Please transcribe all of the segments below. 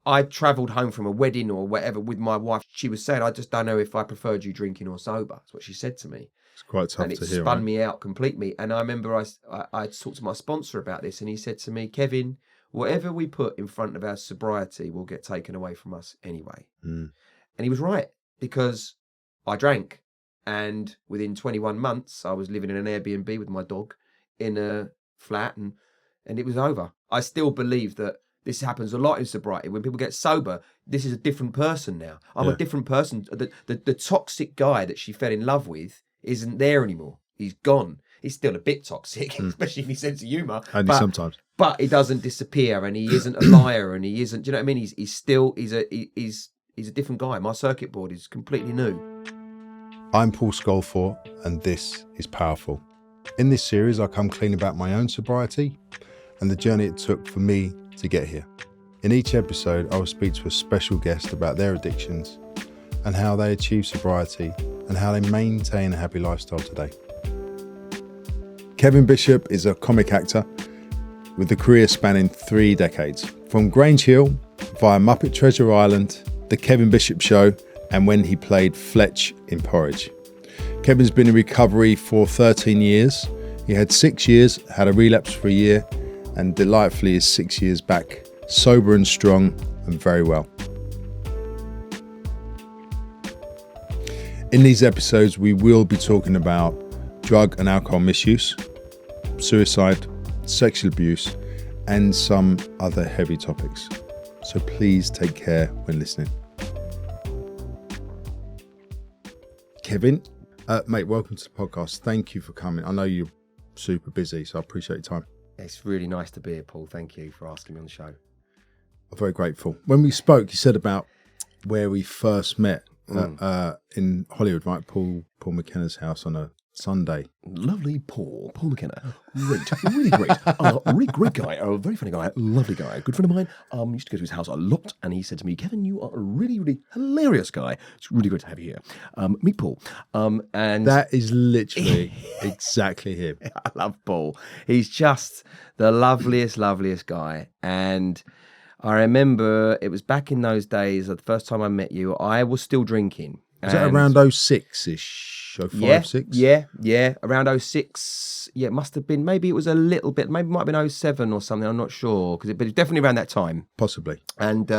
I travelled home from a wedding or whatever with my wife. She was saying, I just don't know if I preferred you drinking or sober. That's what she said to me. It's quite tough and to it hear. spun Right? me out completely. And I remember I talked to my sponsor about this, and he said to me, Kevin, whatever we put in front of our sobriety will get taken away from us anyway. And he was right, because I drank. And within 21 months, I was living in an Airbnb with my dog in a flat, and it was over. I still believe that this happens a lot in sobriety. When people get sober, this is a different person now. I'm a different person. The toxic guy that she fell in love with isn't there anymore. He's gone. He's still a bit toxic, especially in his sense of humour. Only sometimes. But he doesn't disappear, and he isn't a liar, and he isn't. Do you know what I mean? He's a different guy. My circuit board is completely new. I'm Paul Scolfor, and this is Powerful. In this series, I come clean about my own sobriety and the journey it took for me to get here. In each episode, I will speak to a special guest about their addictions and how they achieve sobriety and how they maintain a happy lifestyle today. Kevin Bishop is a comic actor with a career spanning 3 decades. From Grange Hill, via Muppet Treasure Island, The Kevin Bishop Show, and when he played Fletch in Porridge. Kevin's been in recovery for 13 years. He had 6 years, had a relapse for a year, and delightfully is 6 years back, sober and strong and very well. In these episodes, we will be talking about drug and alcohol misuse, suicide, sexual abuse, and some other heavy topics. So please take care when listening. Kevin, mate, welcome to the podcast. Thank you for coming. I know you're super busy, so I appreciate your time. It's really nice to be here, Paul. Thank you for asking me on the show. I'm very grateful. When we spoke, you said about where we first met in Hollywood, right? Paul McKenna's house on a Sunday. Lovely Paul McKenna. Great, really great. Really great guy, a very funny guy, lovely guy. Good friend of mine. Used to go to his house a lot, and he said to me, Kevin, you are a really, really hilarious guy. It's really great to have you here. Meet Paul. And that is literally exactly him. I love Paul. He's just the loveliest guy. And I remember it was back in those days, the first time I met you, I was still drinking. Was that around 06-ish? 05, 6? Yeah, around 06. Yeah, it must have been, maybe it was a little bit, maybe it might have been 07 or something, I'm not sure, but it's definitely around that time. Possibly. And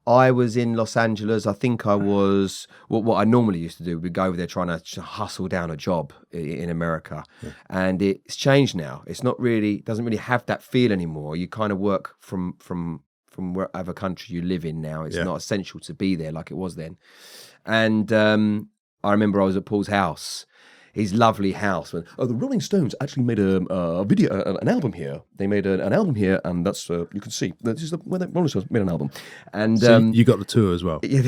I was in Los Angeles. I think I was, what I normally used to do, we'd go over there trying to hustle down a job in America. Yeah. And it's changed now. It's not really, doesn't really have that feel anymore. You kind of work from wherever country you live in now. It's not essential to be there like it was then. And I remember I was at Paul's house, his lovely house. When, the Rolling Stones actually made a video, an album here. They made an album here, and that's you can see this is where the Rolling Stones made an album. And so you got the tour as well. Yeah,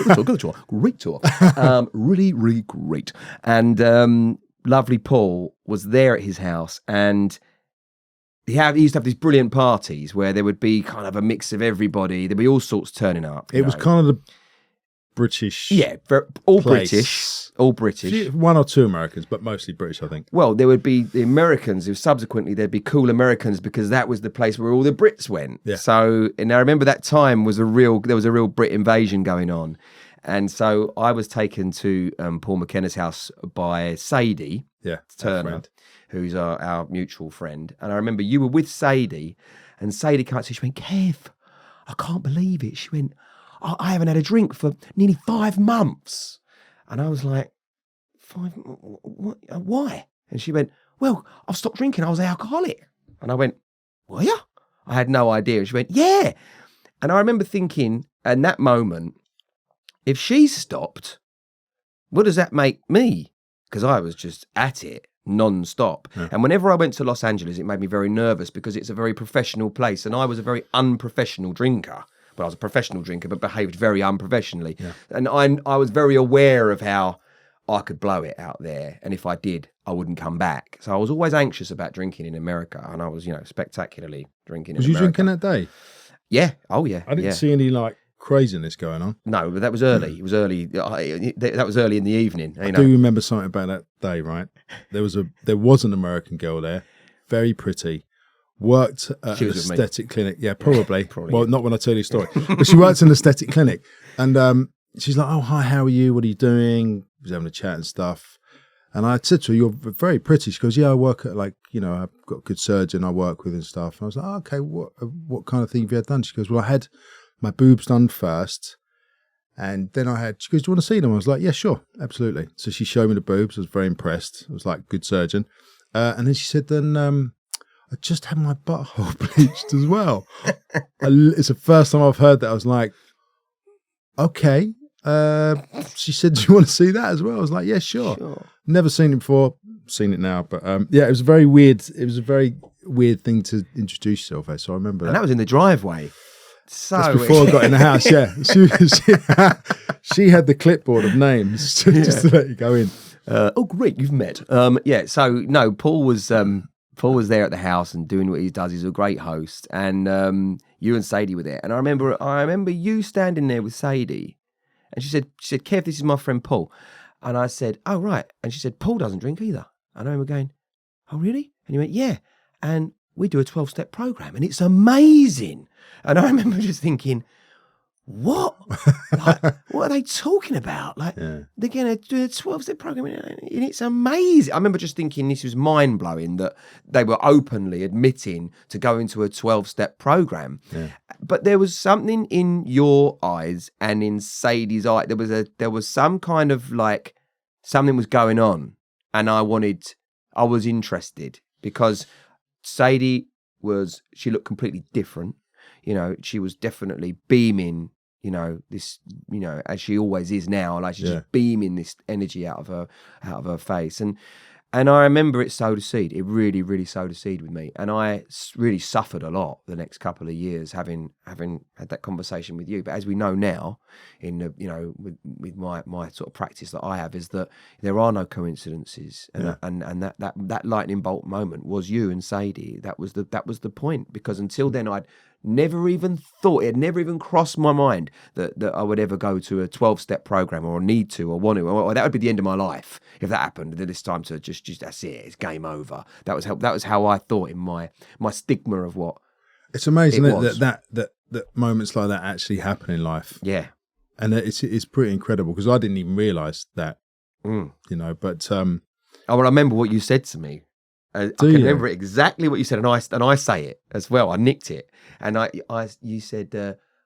got the tour, great tour, really, really great. And lovely Paul was there at his house, and he used to have these brilliant parties where there would be kind of a mix of everybody. There'd be all sorts turning up. It was kind of the British, all place. British. One or two Americans, but mostly British, I think. Well, there would be the Americans who subsequently there'd be cool Americans because that was the place where all the Brits went. Yeah. So, and I remember that time there was a real Brit invasion going on, and so I was taken to Paul McKenna's house by Sadie Turner, who's our mutual friend, and I remember you were with Sadie, and Sadie came up to me, she went, Kev, I can't believe it. She went, I haven't had a drink for nearly 5 months. And I was like, 5? What, why? And she went, well, I've stopped drinking. I was alcoholic. And I went, were you? I had no idea. And she went, yeah. And I remember thinking in that moment, if she stopped, what does that make me? Because I was just at it non-stop. Yeah. And whenever I went to Los Angeles, it made me very nervous because it's a very professional place. And I was a very unprofessional drinker. But I was a professional drinker, but behaved very unprofessionally. Yeah. And I was very aware of how I could blow it out there. And if I did, I wouldn't come back. So I was always anxious about drinking in America. And I was, spectacucularly drinking in America. Was you drinking that day? Yeah. Oh, yeah. I didn't see any, craziness going on. No, but that was early. It was early. That was early in the evening. I do remember something about that day, right? There was an American girl there, very pretty, worked at She an was with me. aesthetic clinic. Yeah, probably. Probably, Well, yeah. not when I tell you the story. But she worked in an aesthetic clinic. And she's like, oh, hi, how are you? What are you doing? We was having a chat and stuff. And I said to her, you're very pretty. She goes, yeah, I work at I've got a good surgeon I work with and stuff. And I was like, oh, okay, what kind of thing have you had done? She goes, well, I had my boobs done first. And then she goes, do you want to see them? I was like, yeah, sure, absolutely. So she showed me the boobs. I was very impressed. I was like, good surgeon. And then she said, then I just had my butthole bleached as well. It's the first time I've heard that. I was like, okay. She said, do you want to see that as well? I was like, yeah, sure. Never seen it before, seen it now. But yeah, it was very weird. It was a very weird thing to introduce yourself as. So I remember And that was in the driveway. So that's before I got in the house, yeah. She had the clipboard of names just to let you go in. Oh, great, you've met. Yeah, so no, Paul was there at the house and doing what he does. He's a great host, and you and Sadie were there. And I remember you standing there with Sadie, and she said, Kev, this is my friend Paul. And I said, oh, right. And she said, Paul doesn't drink either. And I remember going, oh, really? And he went, yeah. And we do a 12-step program, and it's amazing. And I remember just thinking, what? What are they talking about? They're going to do a 12-step program, and it's amazing. I remember just thinking this was mind-blowing that they were openly admitting to go into a 12-step program. Yeah. But there was something in your eyes and in Sadie's eye. There was some kind of something was going on, and I was interested because Sadie she looked completely different. She was definitely beaming, as she always is now. She's just beaming this energy out of her face. And I remember it sowed a seed. It really, really sowed a seed with me. And I really suffered a lot the next couple of years having had that conversation with you. But as we know now, with my sort of practice that I have, is that there are no coincidences. And that lightning bolt moment was you and Sadie. That was the point. Because until then I'd never even thought, it had never even crossed my mind that I would ever go to a 12-step program or need to or want to, or that would be the end of my life if that happened. Then it's time to just that's it, it's game over. That was how I thought in my stigma of what. It's amazing that moments like that actually happen in life. Yeah, and it's pretty incredible because I didn't even realise that. But I remember what you said to me. I can remember exactly what you said, and I say it as well. I nicked it, and you said,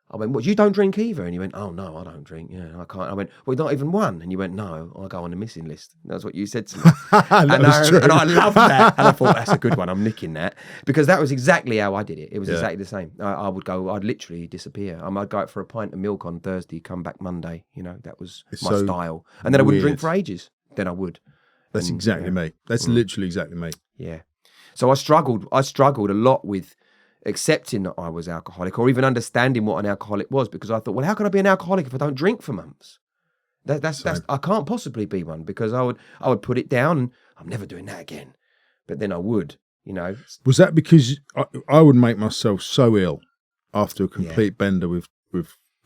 I went, what? You don't drink either? And you went, oh no, I don't drink. Yeah, I can't. I went, well, not even one. And you went, no, I go on the missing list. That's what you said to me, and I loved that, and I thought that's a good one. I'm nicking that because that was exactly how I did it. It was exactly the same. I'd literally disappear. I'd go out for a pint of milk on Thursday, come back Monday. That was my style, and then I wouldn't drink for ages. Then I would. That's exactly me. That's literally exactly me. Yeah. So I struggled a lot with accepting that I was alcoholic or even understanding what an alcoholic was, because I thought, well, how can I be an alcoholic if I don't drink for months? That's I can't possibly be one, because I would put it down and I'm never doing that again. But then I would, Was that because I would make myself so ill after a complete bender with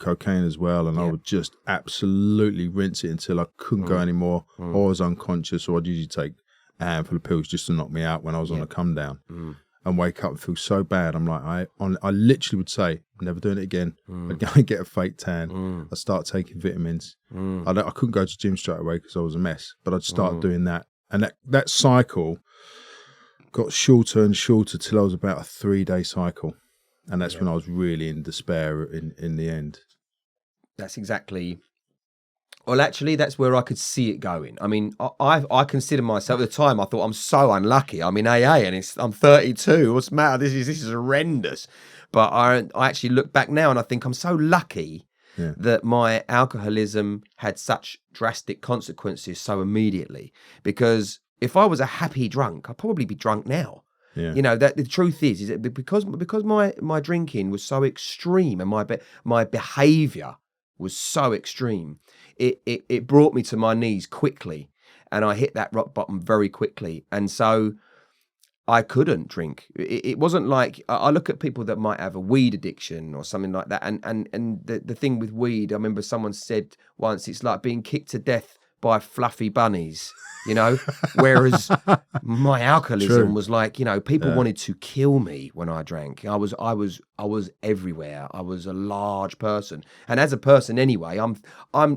cocaine as well, and I would just absolutely rinse it until I couldn't go anymore, or I was unconscious, or I'd usually take a handful of pills just to knock me out when I was on a come down and wake up and feel so bad. I'm like, I literally would say, I'm never doing it again. I'd go and get a fake tan. I'd start taking vitamins. I couldn't go to gym straight away because I was a mess, but I'd start doing that. And that cycle got shorter and shorter till I was about a 3-day cycle. And that's when I was really in despair in the end. That's exactly. Well, actually, that's where I could see it going. I mean, I consider myself, at the time, I thought I'm so unlucky. I'm in AA and I'm 32. What's the matter? This is horrendous. But I actually look back now and I think I'm so lucky that my alcoholism had such drastic consequences so immediately. Because if I was a happy drunk, I'd probably be drunk now. Yeah. That the truth is that because my drinking was so extreme and my behaviour was so extreme, it brought me to my knees quickly, and I hit that rock bottom very quickly, and so I couldn't drink. It wasn't like, I look at people that might have a weed addiction or something like that, and the thing with weed, I remember someone said once, it's like being kicked to death by fluffy bunnies, you know, whereas my alcoholism was like, you know, people wanted to kill me when I drank. I was everywhere. I was a large person, and as a person anyway, I'm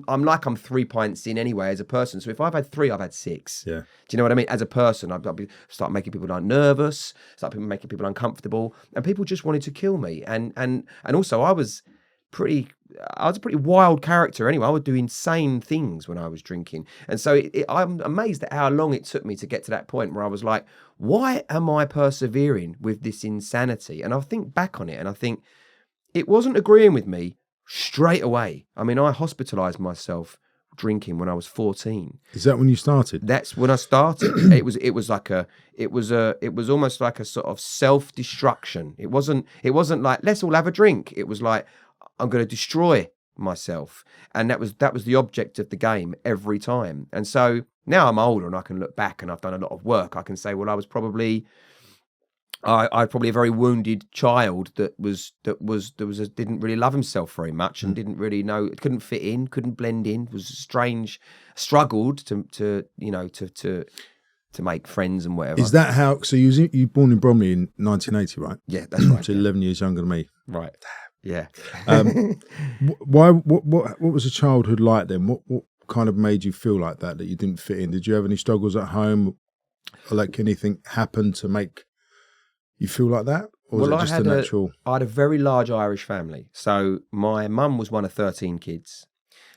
like I'm 3 pints in anyway as a person. So if I've had 3, I've had 6. Yeah. Do you know what I mean? As a person, I'd start making people like nervous, start making people uncomfortable, and people just wanted to kill me. And also I was a pretty wild character anyway. I would do insane things when I was drinking. And so I'm amazed at how long it took me to get to that point where I was like, why am I persevering with this insanity? And I think back on it and I think it wasn't agreeing with me straight away. I mean, I hospitalized myself drinking when I was 14. Is that when you started? That's when I started. it was almost like a sort of self-destruction. It wasn't like, let's all have a drink. It was like, I'm going to destroy myself. And that was the object of the game every time. And so now I'm older and I can look back and I've done a lot of work. I can say, well, I was probably a very wounded child that didn't really love himself very much and didn't really know, couldn't fit in, couldn't blend in, was strange, struggled to make friends and whatever. Is that how? So you were born in Bromley in 1980, right? Yeah, that's right. So 11 years younger than me. Right. Yeah. What was your childhood like then? What kind of made you feel like that you didn't fit in? Did you have any struggles at home, or like anything happen to make you feel like that, or was it just a natural? I had a very large Irish family. So my mum was one of 13 kids.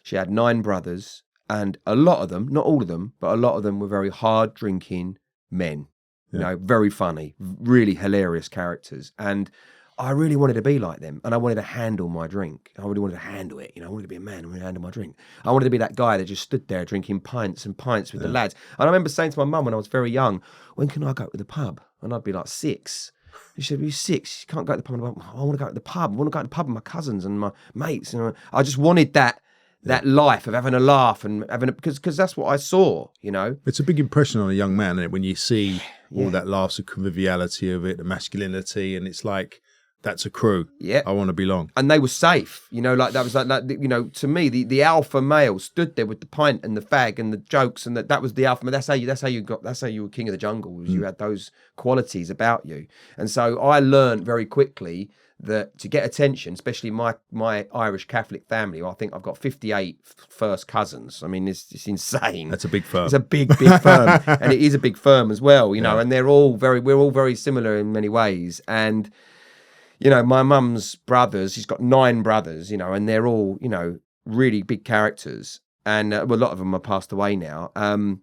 She had 9 brothers, and a lot of them, not all of them, but a lot of them were very hard drinking men. You know, very funny, really hilarious characters, and I really wanted to be like them, and I wanted to handle my drink. I really wanted to handle it. You know, I wanted to be a man. I wanted to handle my drink. I wanted to be that guy that just stood there drinking pints and pints with the lads. And I remember saying to my mum when I was very young, when can I go to the pub? And I'd be like 6. She said, you're 6. You can't go to the pub. And I want to go to the pub. I want to go to the pub with my cousins and my mates. And I just wanted that life of having a laugh and having because that's what I saw, you know. It's a big impression on a young man, isn't it, when you see all that laughs, the conviviality of it, the masculinity, and it's like, that's a crew. Yeah, I want to belong. And they were safe, you know. Like that was like you know. To me, the alpha male stood there with the pint and the fag and the jokes, and that was the alpha male. That's how you were king of the jungle. Was you had those qualities about you. And so I learned very quickly that to get attention, especially my Irish Catholic family, I think I've got 58 first cousins. I mean, it's insane. That's a big firm. It's a big firm, and it is a big firm as well, you know. And we're all very similar in many ways, and. You know, my mum's brothers, she's got 9 brothers, you know, and they're all, you know, really big characters. And a lot of them are passed away now. And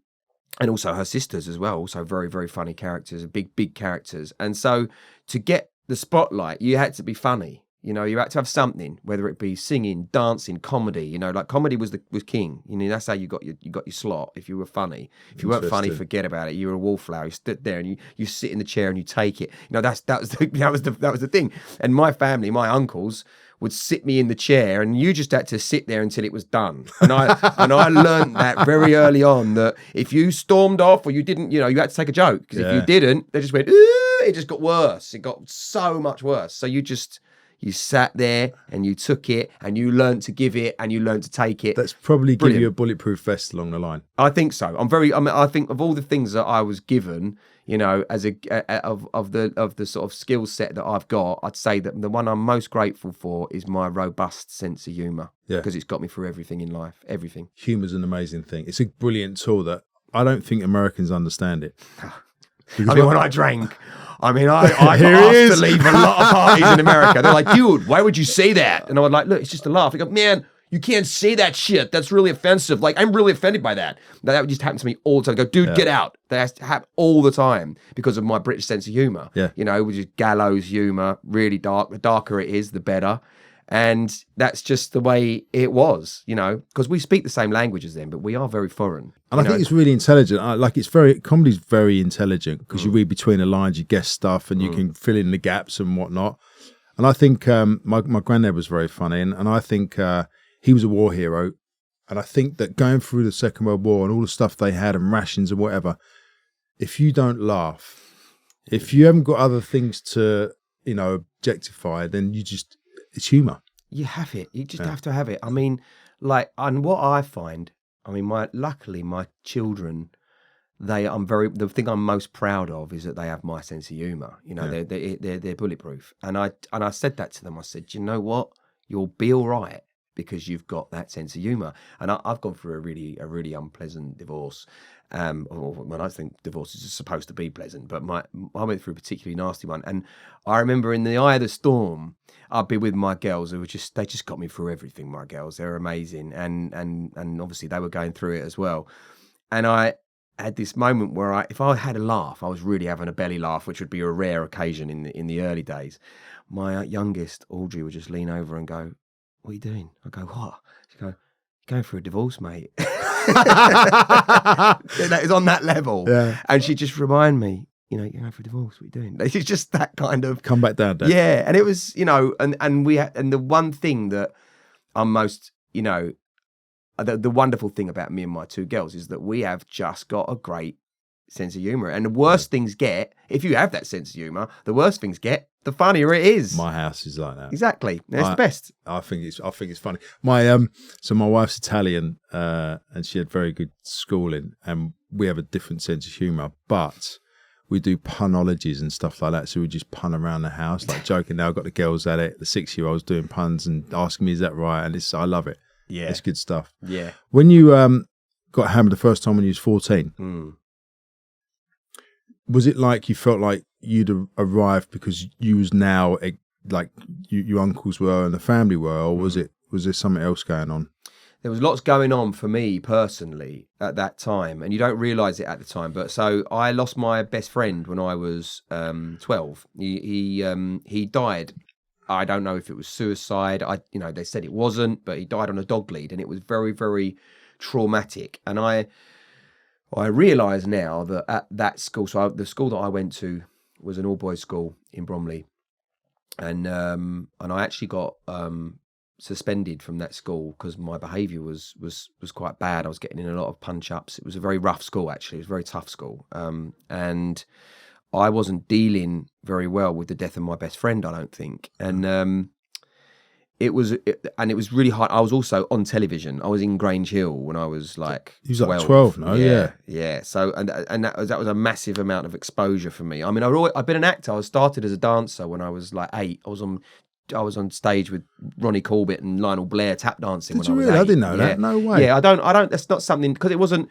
also her sisters as well, also very, very funny characters, big characters. And so to get the spotlight, you had to be funny. You know, you had to have something, whether it be singing, dancing, comedy. You know, like comedy was king. You know, that's how you got your slot. If you were funny, if you weren't funny, forget about it. You were a wallflower. You stood there and you sit in the chair and you take it. You know, that was the thing. And my family, my uncles, would sit me in the chair, and you just had to sit there until it was done. And I learned that very early on, that if you stormed off or you didn't, you know, you had to take a joke, because if you didn't, they just went. It just got worse. It got so much worse. So you sat there and you took it and you learned to give it and you learned to take it. That's probably give you a bulletproof vest along the line. I think so. I think of all the things that I was given, you know, as of the sort of skill set that I've got, I'd say that the one I'm most grateful for is my robust sense of humour. Yeah. Because it's got me through everything in life. Everything. Humour's an amazing thing. It's a brilliant tool that I don't think Americans understand it. I mean, when I drank, I got asked to leave a lot of parties in America. They're like, dude, why would you say that? And I was like, look, it's just a laugh. I go, man, you can't say that shit. That's really offensive. Like, I'm really offended by that. That just happens to me all the time. I go, dude, get out. That has to happen all the time because of my British sense of humour. Yeah. You know, which is gallows humour, really dark. The darker it is, the better. And that's just the way it was, you know, because we speak the same language as them, but we are very foreign. And I think it's really intelligent. Comedy's very intelligent because you read between the lines, you guess stuff, and you can fill in the gaps and whatnot. And I think my granddad was very funny, and I think he was a war hero. And I think that going through the Second World War and all the stuff they had and rations and whatever, if you don't laugh, if you haven't got other things to, you know, objectify, then it's humour. You have it. You just have to have it. I mean, like, and what I find, I mean, luckily my children, the thing I'm most proud of is that they have my sense of humour. You know, they're bulletproof. And I said that to them. I said, "Do you know what? You'll be all right because you've got that sense of humour." And I've gone through a really unpleasant divorce. Well, I think divorce is supposed to be pleasant, but I went through a particularly nasty one. And I remember in the eye of the storm, I'd be with my girls who they just got me through everything. My girls, they're amazing, and obviously they were going through it as well. And I had this moment where if I had a laugh, I was really having a belly laugh, which would be a rare occasion in the early days. My youngest, Audrey, would just lean over and go, "What are you doing?" I go, "What?" She go, "You're going through a divorce, mate." That is on that level. Yeah. And she'd just remind me, "You're going for a divorce, what are you doing?" It's just that kind of... Come back down, Dad. Yeah, and it was, and the one thing that I'm most, the wonderful thing about me and my two girls is that we have just got a great sense of humour. And the worse things get, if you have that sense of humour, the worse things get, the funnier it is. My house is like that. Exactly. It's the best. I think it's funny. My my wife's Italian, and she had very good schooling, and we have a different sense of humour, but we do punologies and stuff like that. So we just pun around the house, like joking. Now I've got the girls at it, the 6-year-olds doing puns and asking me, "Is that right?" And I love it. Yeah. It's good stuff. Yeah. When you got hammered the first time when you was 14, was it like you felt like you'd arrived because you was now like your uncles were and the family were, or was there something else going on? There was lots going on for me personally at that time, and you don't realise it at the time. But so I lost my best friend when I was 12. He died. I don't know if it was suicide. They said it wasn't, but he died on a dog lead, and it was very, very traumatic. And I realise now that at that school, so the school that I went to was an all-boys school in Bromley, and I actually got suspended from that school because my behaviour was quite bad. I was getting in a lot of punch-ups. It was a very rough school, actually. It was a very tough school, and I wasn't dealing very well with the death of my best friend, I don't think. And it was really hard. I was also on television. I was in Grange Hill when I was like 12. You was like 12, no? Yeah. So and that was a massive amount of exposure for me. I mean, I've been an actor. I started as a dancer when I was like 8. I was on stage with Ronnie Corbett and Lionel Blair tap dancing. Did you really? I didn't know that. No way. Yeah, I don't. That's not something, because it wasn't.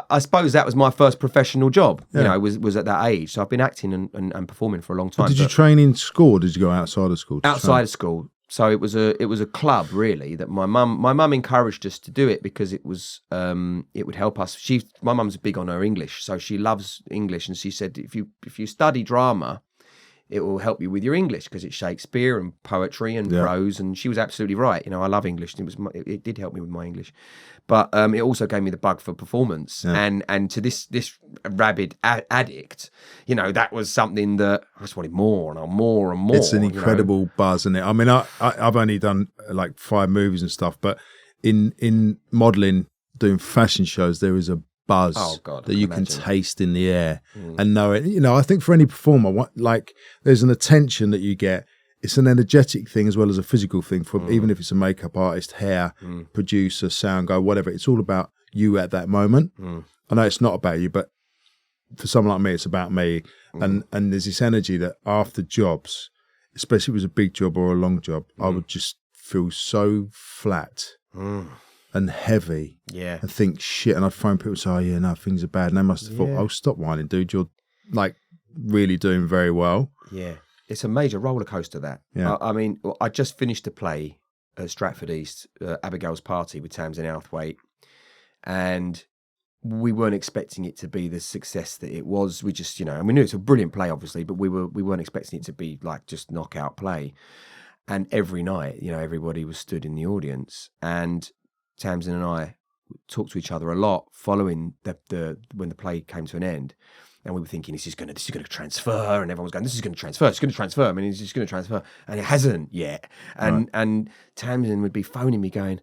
I suppose that was my first professional job. Yeah. Was at that age. So I've been acting and performing for a long time. But did you train in school, or did you go outside of school? Outside of school. So it was a club, really, that my mum encouraged us to do it because it would help us. My mum's big on her English, so she loves English, and she said if you study drama, it will help you with your English because it's Shakespeare and poetry and prose. And she was absolutely right. I love English. It did help me with my English, but it also gave me the bug for performance. Yeah. And to this rabid addict, that was something that I just wanted more and more and more. It's an incredible buzz, isn't it? I mean, I've only done like 5 movies and stuff, but in modelling, doing fashion shows, there is a buzz that you can taste in the air and know it. I think for any performer, there's an attention that you get. It's an energetic thing as well as a physical thing. Even if it's a makeup artist, hair, producer, sound guy, whatever. It's all about you at that moment. I know it's not about you, but for someone like me, it's about me. And there's this energy that after jobs, especially if it was a big job or a long job, I would just feel so flat. And heavy, and think shit, and I'd phone people and say, "Oh yeah, no, things are bad," and they must have thought, "Oh, stop whining, dude, you're like really doing very well." Yeah, it's a major roller coaster. That. Yeah. I mean, I just finished a play at Stratford East, Abigail's Party with Tamsin Outhwaite, and we weren't expecting it to be the success that it was. We just, and we knew it's a brilliant play, obviously, but we weren't expecting it to be like just knockout play. And every night, everybody was stood in the audience, and Tamsin and I talked to each other a lot following when the play came to an end, and we were thinking this is going to transfer, and everyone was going, this is going to transfer, it's going to transfer. I mean, it's just going to transfer, and it hasn't yet. And Tamsin would be phoning me going,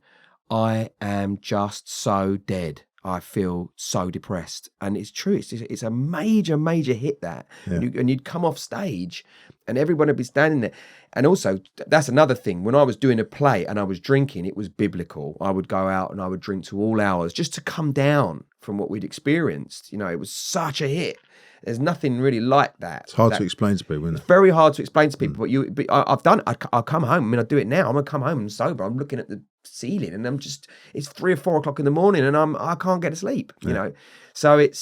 "I am just so dead. I feel so depressed." And it's true. It's a major hit that, and you'd come off stage, and everyone would be standing there. And also, that's another thing. When I was doing a play and I was drinking, it was biblical. I would go out and I would drink to all hours just to come down from what we'd experienced. You know, it was such a hit. There's nothing really like that. It's hard to explain to people, isn't it? It's very hard to explain to people. But I've done it. I'll come home. I mean, I do it now. I'm gonna come home sober. I'm looking at the ceiling, and it's 3 or 4 o'clock in the morning, and I can't get to sleep. You know, so it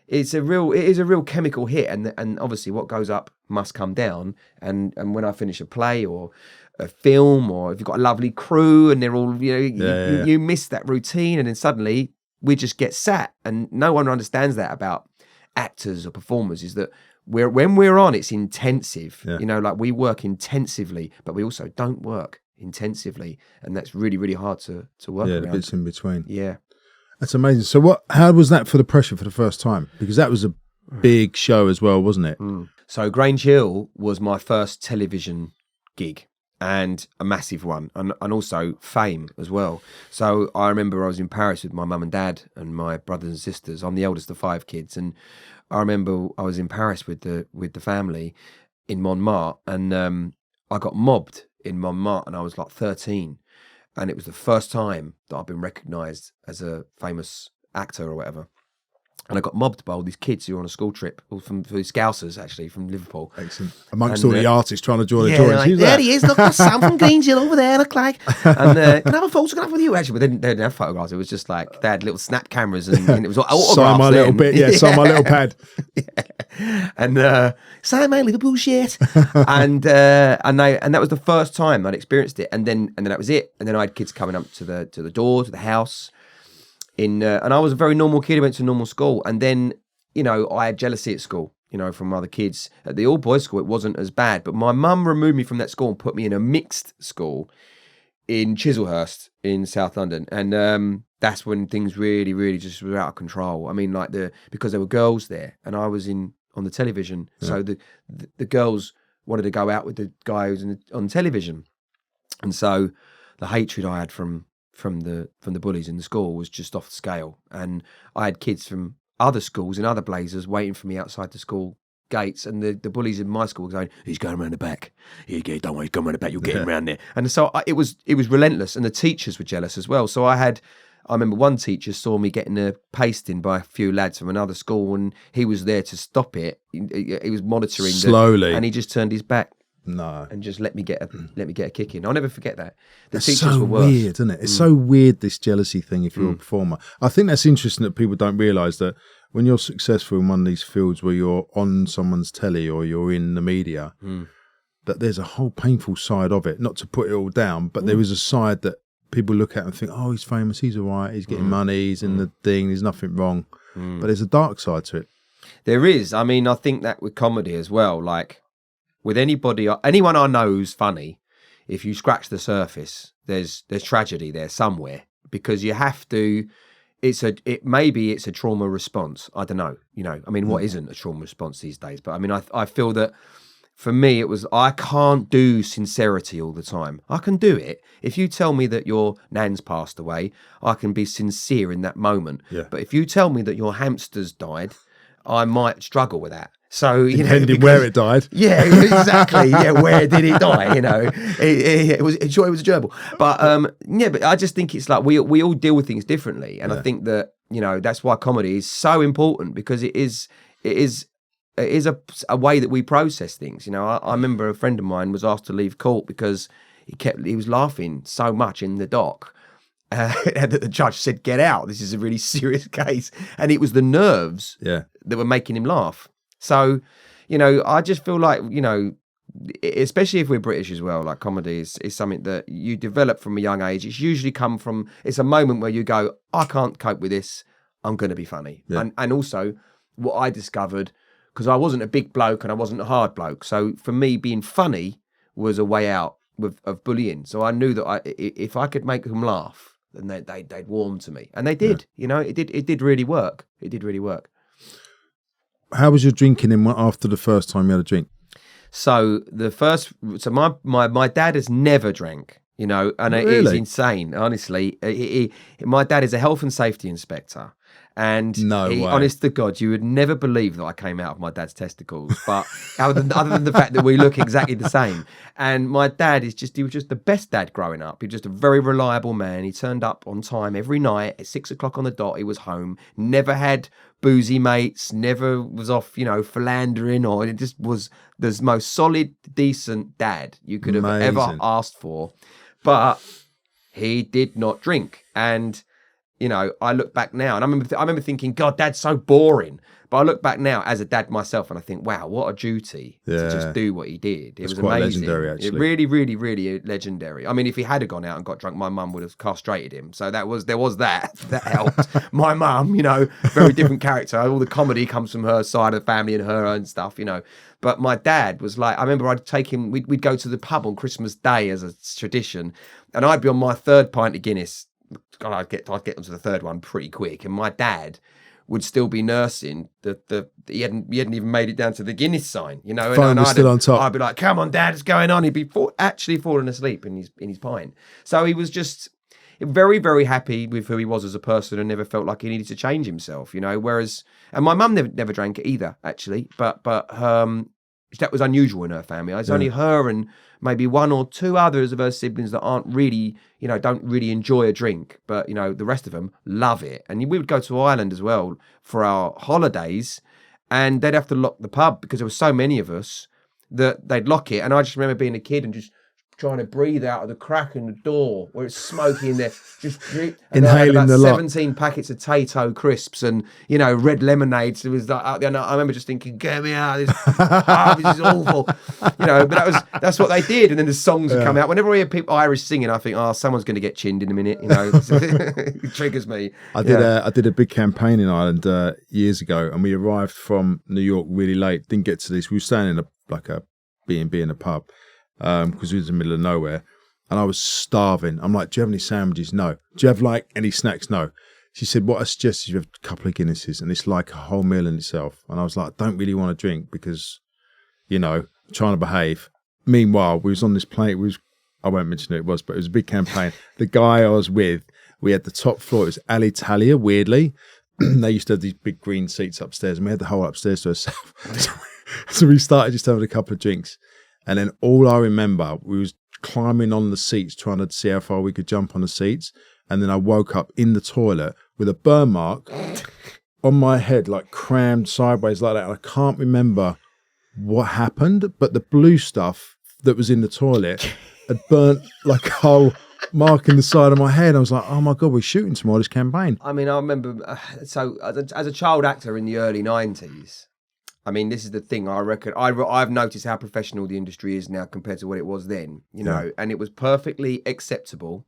is a real chemical hit, and obviously what goes up must come down. And when I finish a play or a film, or if you've got a lovely crew and they're all, you miss that routine, and then suddenly we just get sat, and no one understands that about actors or performers, is that when we're on, it's intensive. You know, like we work intensively, but we also don't work intensively, and that's really, really hard to work around. The bits in between. Yeah. That's amazing. So how was that for the pressure for the first time? Because that was a big show as well, wasn't it? So Grange Hill was my first television gig, and a massive one, and also fame as well. So I remember I was in Paris with my mum and dad and my brothers and sisters. I'm the eldest of 5 kids, and I remember I was in Paris with the family in Montmartre, and I got mobbed in Montmartre, and I was like 13, and it was the first time that I've been recognised as a famous actor or whatever. And I got mobbed by all these kids who were on a school trip, all from Scousers, actually, from Liverpool. Excellent. Amongst all the artists trying to draw the drawings. Like, there he is, look, that's Sam from Grange Hill over there, look like. And can I have a photograph with you? Actually, but they didn't have photographs. It was just like, they had little snap cameras, and it was all autographs. Sign my little bit, sign my little pad. And sign my Liverpool shirt. and that was the first time I'd experienced it. And then that was it. And then I had kids coming up to the door, to the house. And I was a very normal kid. I went to a normal school, and then I had jealousy at school, from other kids. At the all boys school, it wasn't as bad, but my mum removed me from that school and put me in a mixed school in Chislehurst in South London, and that's when things really, really just were out of control. I mean, because there were girls there, and I was on the television, so the girls wanted to go out with the guy who's on television, and so the hatred I had from the bullies in the school was just off the scale. And I had kids from other schools in other blazers waiting for me outside the school gates, and the bullies in my school were going, he's going around the back. Don't worry, he's going around the back, you'll get him around there. And so it was relentless, and the teachers were jealous as well. So I remember one teacher saw me getting a pasting by a few lads from another school, and he was there to stop it. He was monitoring slowly, and he just turned his back. No, and just let me get a kick in. I'll never forget that. The that's teachers so were worse. weird, isn't it? It's so weird, this jealousy thing. If you're a performer, I think that's interesting that people don't realise that when you're successful in one of these fields where you're on someone's telly or you're in the media, that there's a whole painful side of it. Not to put it all down, but there is a side that people look at and think, oh, he's famous, he's all right, he's getting money, he's in the thing, there's nothing wrong. But there's a dark side to it. There is. I mean, I think that with comedy as well, like, with anyone I know who's funny, if you scratch the surface, there's tragedy there somewhere, because you have to. Maybe it's a trauma response. I don't know. I mean, what isn't a trauma response these days? But I mean, I feel that for me, it was, I can't do sincerity all the time. I can do it. If you tell me that your nan's passed away, I can be sincere in that moment. Yeah. But if you tell me that your hamster's died, I might struggle with that. So, depending where it died. Yeah, exactly. Yeah, where did it die? It was a gerbil. But but I just think it's like we all deal with things differently, and I think that that's why comedy is so important, because it is a way that we process things. I remember a friend of mine was asked to leave court because he was laughing so much in the dock. That the judge said, "Get out. This is a really serious case," and it was the nerves that were making him laugh. So, I just feel like, especially if we're British as well, like comedy is something that you develop from a young age. It's usually it's a moment where you go, I can't cope with this, I'm going to be funny. Yeah. And also what I discovered, because I wasn't a big bloke and I wasn't a hard bloke. So for me, being funny was a way out of bullying. So I knew that if I could make them laugh, then they'd warm to me. And they did, it did really work. It did really work. How was your drinking after the first time you had a drink? So my dad has never drank, and it is insane, honestly. My dad is a health and safety inspector, And way. Honest to God, you would never believe that I came out of my dad's testicles. But other than the fact that we look exactly the same. And my dad he was just the best dad growing up. He was just a very reliable man. He turned up on time every night at 6 o'clock on the dot. He was home. Never had boozy mates. Never was off, philandering, or it just was the most solid, decent dad you could have ever asked for. But he did not drink. And I look back now and I remember thinking, God, Dad's so boring. But I look back now as a dad myself and I think, wow, what a duty to just do what he did. It was quite amazing. Legendary, actually. It really, really, really legendary. I mean, if he had gone out and got drunk, my mum would have castrated him. So there was that helped. My mum, very different character. All the comedy comes from her side of the family and her own stuff, But my dad was like, I remember I'd take him, we'd go to the pub on Christmas Day as a tradition, and I'd be on my third pint of Guinness. God, I'd get onto the third one pretty quick, and my dad would still be nursing he hadn't even made it down to the Guinness sign, And was still on top. I'd be like, "Come on, Dad, what's going on?" He'd be actually falling asleep in his pint. So he was just very, very happy with who he was as a person, and never felt like he needed to change himself, Whereas, and my mum never drank either, actually, but that was unusual in her family. It's only her and maybe one or two others of her siblings that aren't really, don't really enjoy a drink, but the rest of them love it. And we would go to Ireland as well for our holidays, and they'd have to lock the pub because there were so many of us that they'd lock it. And I just remember being a kid and just trying to breathe out of the crack in the door where it's smoky in there, just inhaling the 17 packets of Tato crisps and red lemonades. It was like, I remember just thinking, get me out of this. This is awful, but that's what they did. And then the songs would come out. Whenever I hear people Irish singing, I think, someone's going to get chinned in a minute. It triggers me. I did a big campaign in Ireland years ago, and we arrived from New York really late. Didn't get to this. We were staying in a B&B in a pub. Because we was in the middle of nowhere, and I was starving. I'm like, do you have any sandwiches? No. Do you have any snacks? No. She said, what I suggest is you have a couple of Guinnesses, and it's like a whole meal in itself. And I was like, I don't really want to drink because, trying to behave. Meanwhile, we was on this plane. I won't mention who it was, but it was a big campaign. The guy I was with, we had the top floor. It was Alitalia, weirdly. They used to have these big green seats upstairs, and we had the whole upstairs to ourselves. So we started just having a couple of drinks. And then all I remember, we was climbing on the seats, trying to see how far we could jump on the seats. And then I woke up in the toilet with a burn mark on my head, like crammed sideways like that. And I can't remember what happened, but the blue stuff that was in the toilet had burnt like a whole mark in the side of my head. I was like, oh my God, we're shooting tomorrow, this campaign. I mean, I remember, so as a child actor in the early 90s, I mean, this is the thing. I reckon I've noticed how professional the industry is now compared to what it was then. And it was perfectly acceptable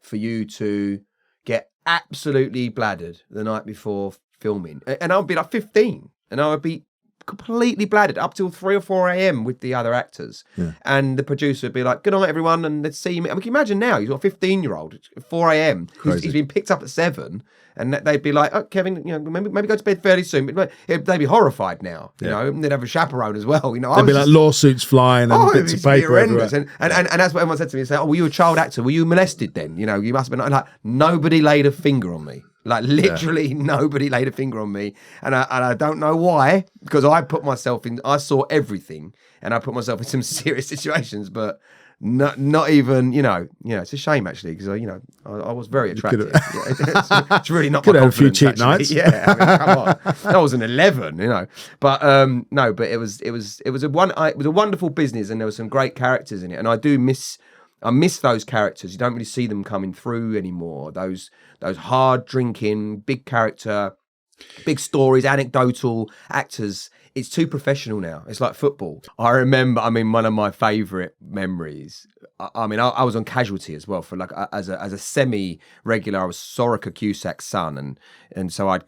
for you to get absolutely bladdered the night before filming, and I would be like 15, and I would be completely bladdered up till 3 or 4 a.m. with the other actors, and the producer would be like, "Good night, everyone," and they'd see me. I mean, can you imagine now? You've got a 15-year-old, 4 a.m. He's been picked up at 7. And they'd be like, "Oh, Kevin, maybe go to bed fairly soon." But they'd be horrified now, and they'd have a chaperone as well. They'd be like lawsuits flying and bits of paper everywhere. And that's what everyone said to me. They say, "Oh, were you a child actor? Were you molested then? You must have been." Like, nobody laid a finger on me. Like literally nobody laid a finger on me, and I don't know why, because I saw everything, and I put myself in some serious situations, but. Not even, it's a shame actually, because I was very attractive. It's really not. Could my have a few cheap actually. nights. Yeah, I mean, come on. I was an 11, but no, but it was a wonderful business, and there were some great characters in it, and I miss those characters. You don't really see them coming through anymore. Those hard drinking, big character, big stories, anecdotal actors. It's too professional now. It's like football. I remember, one of my favourite memories, I was on Casualty as well for as a semi-regular. I was Soraka Cusack's son, and so I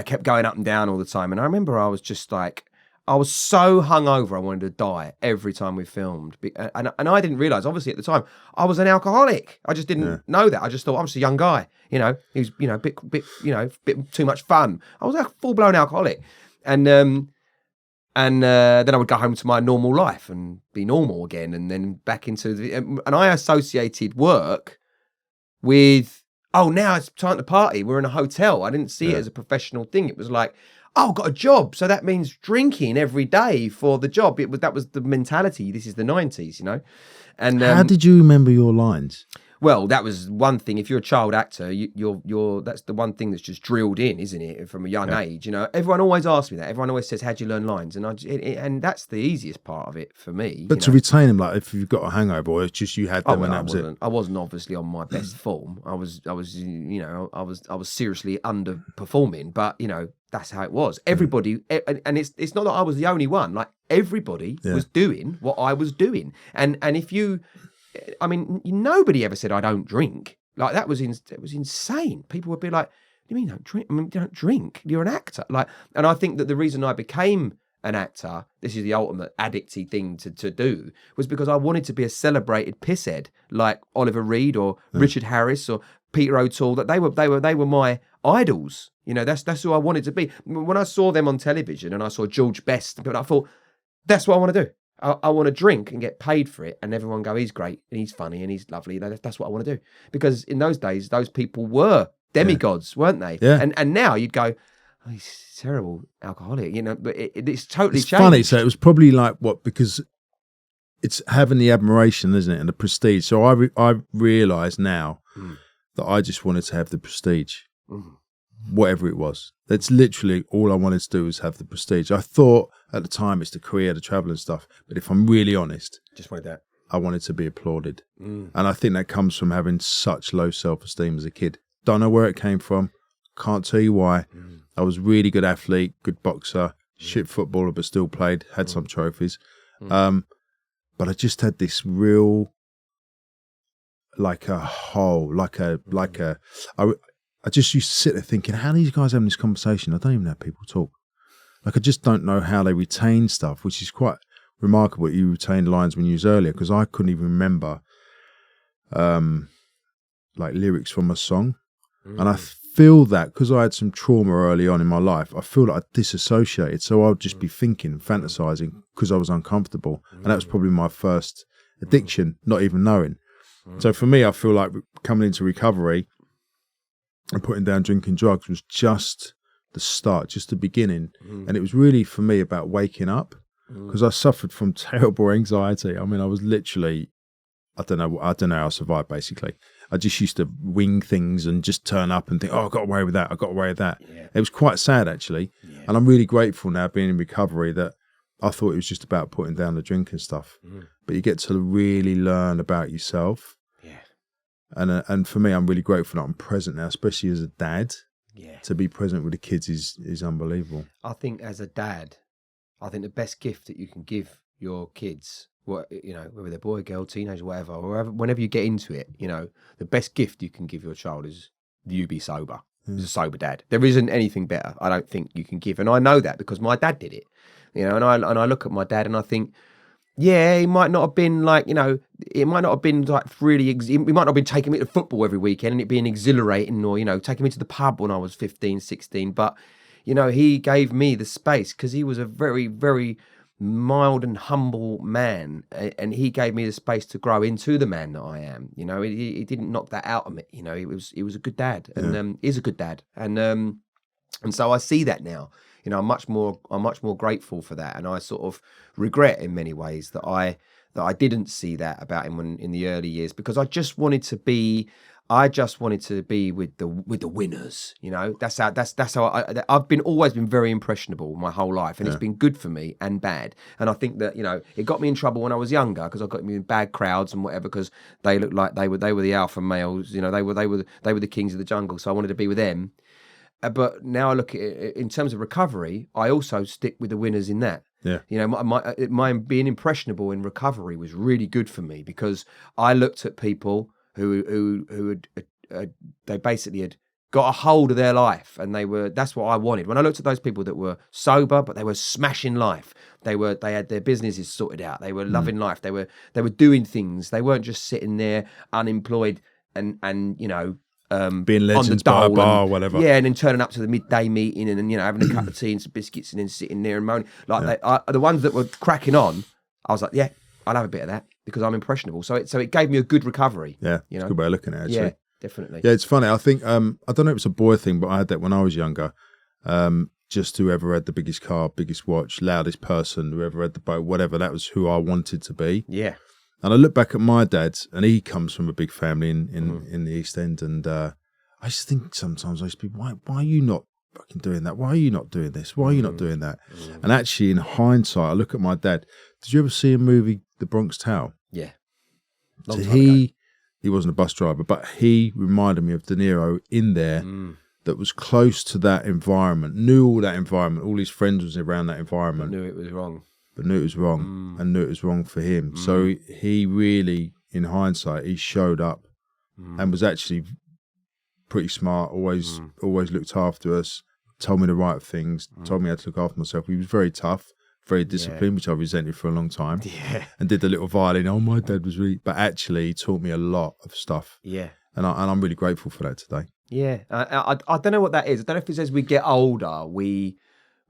kept going up and down all the time. And I remember I was just like, I was so hungover, I wanted to die every time we filmed. And I didn't realise, obviously at the time, I was an alcoholic. I just didn't know that. I just thought I was a young guy. He was a bit too much fun. I was a full-blown alcoholic, and then I would go home to my normal life and be normal again, and then back into and I associated work with oh, now it's time to party. We're in a hotel. I didn't see it as a professional thing. It was like, oh, I've got a job. So that means drinking every day for the job. That was the mentality. This is the 90s, And how did you remember your lines? Well, that was one thing. If you're a child actor, you're that's the one thing that's just drilled in, isn't it? From a young age, Everyone always asks me that. Everyone always says, "How'd you learn lines?" And and that's the easiest part of it for me. But to retain them, like if you've got a hangover, or it's just you had them and that was it. I wasn't obviously on my best form. I was seriously underperforming. But that's how it was. Everybody, and it's not that I was the only one. Like everybody was doing what I was doing, and if you. I mean, nobody ever said I don't drink. Like it was insane. People would be like, "What do you mean you don't drink? I mean, you don't drink. You're an actor." And I think that the reason I became an actor, this is the ultimate addicty thing to do, was because I wanted to be a celebrated pisshead like Oliver Reed or Richard Harris or Peter O'Toole. That they were my idols. That's who I wanted to be. When I saw them on television and I saw George Best, I thought, that's what I want to do. I want to drink and get paid for it, and everyone go, he's great and he's funny and he's lovely. That's what I want to do. Because in those days, those people were demigods, weren't they? Yeah. And now you'd go, oh, he's a terrible alcoholic, but it's totally changed. Funny. So it was probably like because it's having the admiration, isn't it, and the prestige. So I realise now that I just wanted to have the prestige. Whatever it was. That's literally all I wanted to do was have the prestige. I thought at the time it's the career, the travel and stuff. But if I'm really honest, just wanted that. I wanted to be applauded. And I think that comes from having such low self-esteem as a kid. Don't know where it came from. Can't tell you why. I was really good athlete, good boxer, shit footballer, but still played, had some trophies. But I just had this real, I just used to sit there thinking, how are these guys having this conversation? I don't even know how people talk. Like, I just don't know how they retain stuff, which is quite remarkable that you retained lines when you was earlier, because I couldn't even remember lyrics from a song. And I feel that because I had some trauma early on in my life, I feel like I disassociated. So I would just be thinking, fantasizing because I was uncomfortable. And that was probably my first addiction, not even knowing. So for me, I feel like coming into recovery and putting down drinking drugs was just the start, just the beginning. And it was really for me about waking up, because I suffered from terrible anxiety. I mean, I was literally, I don't know how I survived basically. I just used to wing things and just turn up and think, oh, I got away with that. Yeah. It was quite sad actually. Yeah. And I'm really grateful now being in recovery that I thought it was just about putting down the drinking stuff. But you get to really learn about yourself. And for me, I'm really grateful that I'm present now, especially as a dad. Yeah. To be present with the kids is unbelievable. I think as a dad, I think the best gift that you can give your kids, whether they're boy, girl, teenager, whatever, or whenever you get into it, the best gift you can give your child is you be sober. As a sober dad. There isn't anything better, I don't think, you can give. And I know that because my dad did it. And I look at my dad and I think, yeah, he might not have been it might not have been really, he might not have been taking me to football every weekend and it being exhilarating, or, taking me to the pub when I was 15, 16. But, he gave me the space because he was a very, very mild and humble man. And he gave me the space to grow into the man that I am. He didn't knock that out of me. He was a good dad and is a good dad. And so I see that now. I'm much more grateful for that, and I sort of regret in many ways that I didn't see that about him in the early years, because I just wanted to be with the winners. That's how I've always been very impressionable my whole life, and it's been good for me and bad. And I think that it got me in trouble when I was younger, because I got me in bad crowds and whatever, because they looked like they were the alpha males. They were the kings of the jungle, so I wanted to be with them. But now I look at it in terms of recovery, I also stick with the winners in that. Yeah. My being impressionable in recovery was really good for me, because I looked at people who they basically had got a hold of their life, and that's what I wanted. When I looked at those people that were sober, but they were smashing life, they had their businesses sorted out, they were loving life, they were doing things, they weren't just sitting there unemployed and being legends by a bar or whatever. Yeah, and then turning up to the midday meeting and having a cup of tea and some biscuits and then sitting there and moaning. The ones that were cracking on, I was like, yeah, I'll have a bit of that because I'm impressionable. So it gave me a good recovery. Yeah, it's a good way of looking at it, actually. definitely. Yeah, it's funny. I think I don't know if it's a boy thing, but I had that when I was younger. Just whoever had the biggest car, biggest watch, loudest person, whoever had the boat, whatever, that was who I wanted to be. Yeah. And I look back at my dad, and he comes from a big family in the East End, and I just think sometimes I used to be, why are you not fucking doing that? Why are you not doing this? Why are you not doing that? And actually, in hindsight, I look at my dad. Did you ever see a movie, The Bronx Tale? Yeah. So he wasn't a bus driver, but he reminded me of De Niro in there that was close to that environment, knew all that environment, all his friends was around that environment. But knew it was wrong. And knew it was wrong for him. So he really, in hindsight, he showed up and was actually pretty smart, always looked after us, told me the right things, told me how to look after myself. He was very tough, very disciplined, which I resented for a long time. Yeah. And did the little violin. Oh, my dad was really... But actually, he taught me a lot of stuff. Yeah. And I'm really grateful for that today. Yeah. I don't know what that is. I don't know if it's as we get older, we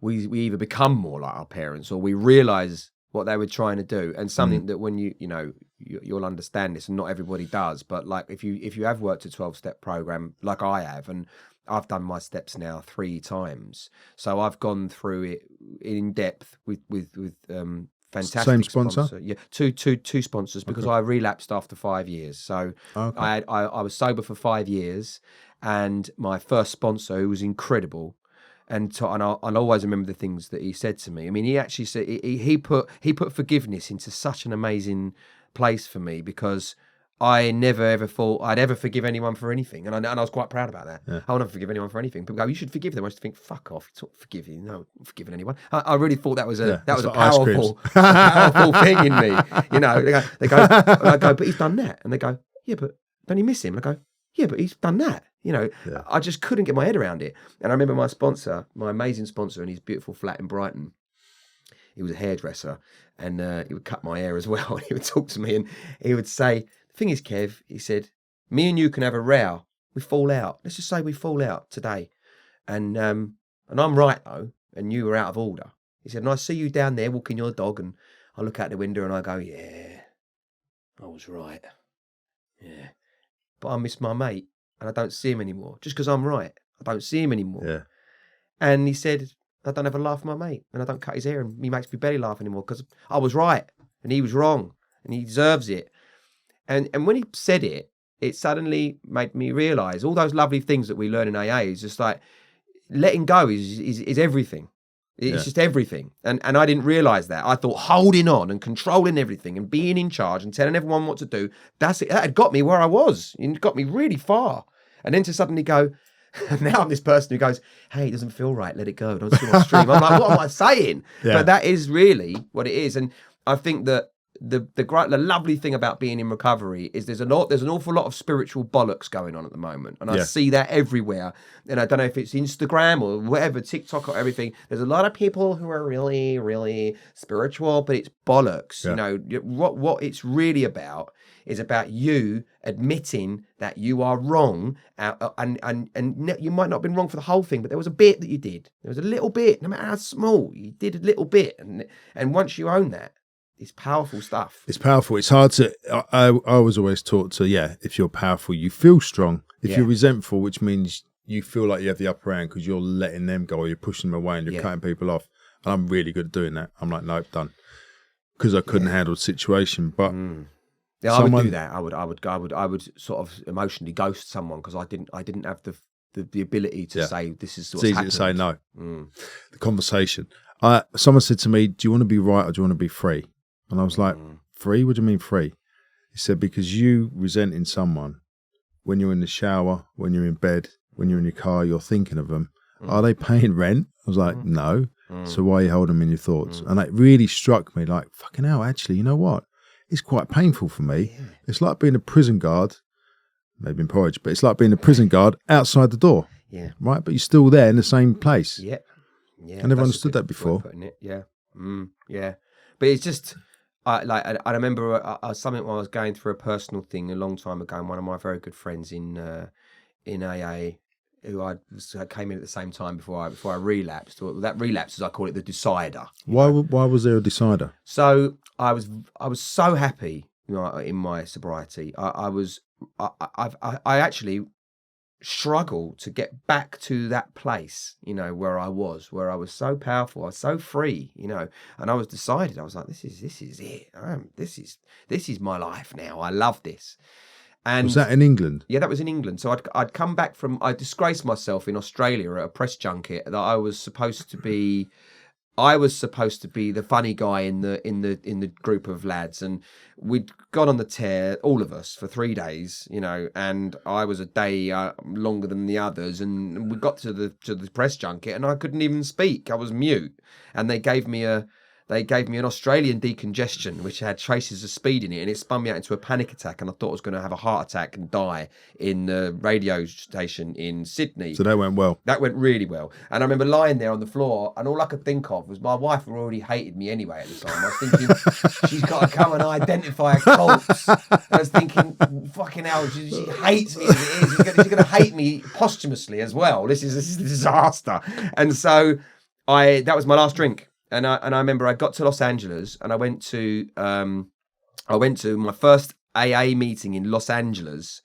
either become more like our parents or we realise what they were trying to do. And something that when you'll understand this, and not everybody does, but like if you have worked a 12-step program like I have, and I've done my steps now 3 times, so I've gone through it in depth with fantastic Same sponsor? Yeah, two sponsors, because I relapsed after 5 years. So I was sober for 5 years, and my first sponsor, who was incredible, and I'll always remember the things that he said to me. I mean, he actually said he put forgiveness into such an amazing place for me, because I never ever thought I'd ever forgive anyone for anything, and I was quite proud about that. Yeah. I'll never forgive anyone for anything. People go, "You should forgive them." I used to think, "Fuck off! You forgive you? No, I'm not forgiving anyone." I really thought that was a powerful thing in me. You know, they go, and I go, "But he's done that," and they go, "Yeah, but don't you miss him?" And I go, "Yeah, but he's done that." You know, I just couldn't get my head around it. And I remember my sponsor, my amazing sponsor, in his beautiful flat in Brighton. He was a hairdresser, and he would cut my hair as well. And he would talk to me, and he would say, "The thing is, Kev," he said, "me and you can have a row. We fall out. Let's just say we fall out today, and I'm right though, and you were out of order." He said, "And I see you down there walking your dog, and I look out the window and I go, yeah, I was right. Yeah, but I miss my mate, and I don't see him anymore. Just because I'm right, I don't see him anymore." Yeah. And he said, "I don't ever laugh at my mate, and I don't cut his hair, and he makes me barely laugh anymore because I was right and he was wrong, and he deserves it." And when he said it, it suddenly made me realise all those lovely things that we learn in AA is just like letting go is everything. It's just everything. And I didn't realise that. I thought holding on and controlling everything and being in charge and telling everyone what to do, that's it. That had got me where I was. It got me really far. And then to suddenly go, now I'm this person who goes, "Hey, it doesn't feel right, let it go. Don't swim on stream." I'm like, what am I saying? Yeah. But that is really what it is. And I think that the lovely thing about being in recovery is there's an awful lot of spiritual bollocks going on at the moment, and I see that everywhere. And I don't know if it's Instagram or whatever, TikTok or everything. There's a lot of people who are really, really spiritual, but it's bollocks. You know what it's really about is about you admitting that you are wrong, and you might not have been wrong for the whole thing, but there was a bit that you did. There was a little bit, no matter how small, you did a little bit, and once you own that, it's powerful stuff. It's powerful. It's hard to... I was always taught to, if you're powerful, you feel strong. If you're resentful, which means you feel like you have the upper hand because you're letting them go or you're pushing them away and you're cutting people off. And I'm really good at doing that. I'm like, nope, done. Because I couldn't handle the situation. But yeah, I would do that. I would sort of emotionally ghost someone because I didn't have the ability to say this is what's happened. It's easy to say no. The conversation. Someone said to me, "Do you want to be right or do you want to be free?" And I was like, "Free? What do you mean free?" He said, "Because you resenting someone when you're in the shower, when you're in bed, when you're in your car, you're thinking of them. Are they paying rent?" I was like, "No." So why are you holding them in your thoughts? And it really struck me like, fucking hell, actually, you know what? It's quite painful for me. Yeah. It's like being a prison guard, maybe in Porridge, but it's like being a prison guard outside the door. Yeah. Right? But you're still there in the same place. Yeah. Yeah. I never understood that before. Yeah. Yeah. But it's just... I remember something when I was going through a personal thing a long time ago, and one of my very good friends in AA, who I came in at the same time before I relapsed. Or that relapse, as I call it, the decider. Why was there a decider? So I was so happy in my sobriety. I was I actually struggle to get back to that place, where I was so powerful, I was so free, and I was decided. I was like, this is it. This is my life now. I love this. And was that in England? Yeah, that was in England. So I'd come back I disgraced myself in Australia at a press junket that I was supposed to be the funny guy in the group of lads, and we'd gone on the tear, all of us, for 3 days, and I was a day longer than the others, and we got to the press junket, and I couldn't even speak. I was mute, and they gave me an Australian decongestion, which had traces of speed in it, and it spun me out into a panic attack, and I thought I was going to have a heart attack and die in the radio station in Sydney. So that went well. That went really well. And I remember lying there on the floor, and all I could think of was my wife had already hated me anyway at the time. I was thinking, she's got to come and identify a corpse. I was thinking, fucking hell, she hates me as it is. She's going to hate me posthumously as well. This is a disaster. And so that was my last drink. And I remember I got to Los Angeles, and I went to my first AA meeting in Los Angeles,